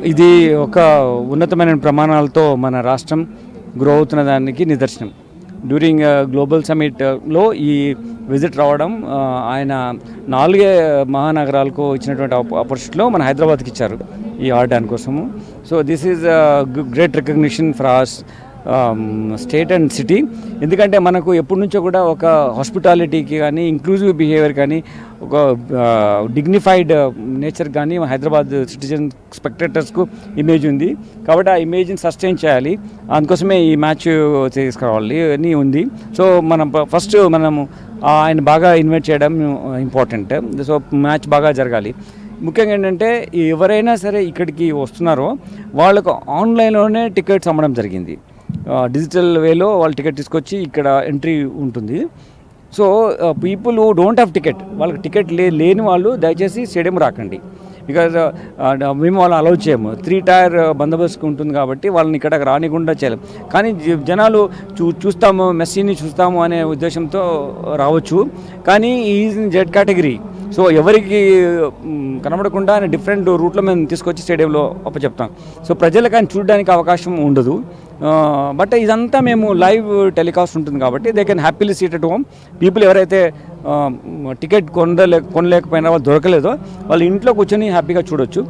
ఇది ఒక ఉన్నతమైన ప్రమాణాలతో మన రాష్ట్రం గ్రో అవుతున్న దానికి నిదర్శనం. డ్యూరింగ్ గ్లోబల్ సమ్మిట్లో ఈ విజిట్ రావడం, ఆయన 4 మహానగరాలకు ఇచ్చినటువంటి ఆపర్చునిటీలో మన హైదరాబాద్కి ఇచ్చారు ఈ ఆడడానికి కోసము. So this is great recognition for us state and city. ఎందుకంటే మనకు ఎప్పటి నుంచో కూడా ఒక హాస్పిటాలిటీకి కానీ, ఇంక్లూజివ్ బిహేవియర్ కానీ, ఒక డిగ్నిఫైడ్ నేచర్ కానీ హైదరాబాద్ సిటిజన్ స్పెక్టేటర్స్కు ఇమేజ్ ఉంది. కాబట్టి ఆ ఇమేజ్ని సస్టైన్ చేయాలి, అందుకోసమే ఈ మ్యాచ్ తీసుకురావాలి అని ఉంది. సో మనం ఫస్ట్ మనము ఆయన బాగా ఇన్వైట్ చేయడం ఇంపార్టెంట్. సో మ్యాచ్ బాగా జరగాలి. ముఖ్యంగా ఏంటంటే ఎవరైనా సరే ఇక్కడికి వస్తున్నారో వాళ్ళకు ఆన్లైన్లోనే టికెట్స్ అమ్మడం జరిగింది. డిజిటల్ వేలో వాళ్ళు టికెట్ తీసుకొచ్చి ఇక్కడ ఎంట్రీ ఉంటుంది. So people who don't have ticket, వాళ్ళకి టికెట్ లేని వాళ్ళు దయచేసి స్టేడియం రాకండి. బికాజ్ మేము వాళ్ళని అలౌ చేయము, 3 టైర్ బందోబస్తు ఉంటుంది కాబట్టి వాళ్ళని ఇక్కడ రానికుండా చేయలేం. కానీ జనాలు చూస్తాము, మెస్సీని చూస్తాము అనే ఉద్దేశంతో రావచ్చు. కానీ ఈజ్ జెడ్ కేటగిరీ, సో ఎవరికి కనబడకుండా డిఫరెంట్ రూట్లో మేము తీసుకొచ్చి స్టేడియంలో అప్పచెప్తాం. సో ప్రజలకు ఆయన చూడడానికి అవకాశం ఉండదు. బట్ ఇదంతా మేము లైవ్ టెలికాస్ట్ ఉంటుంది కాబట్టి they can happily seat at home. People ఎవరైతే టికెట్ కొనలేకపోయినా, వాళ్ళు దొరకలేదో వాళ్ళు ఇంట్లో కూర్చొని హ్యాపీగా చూడొచ్చు.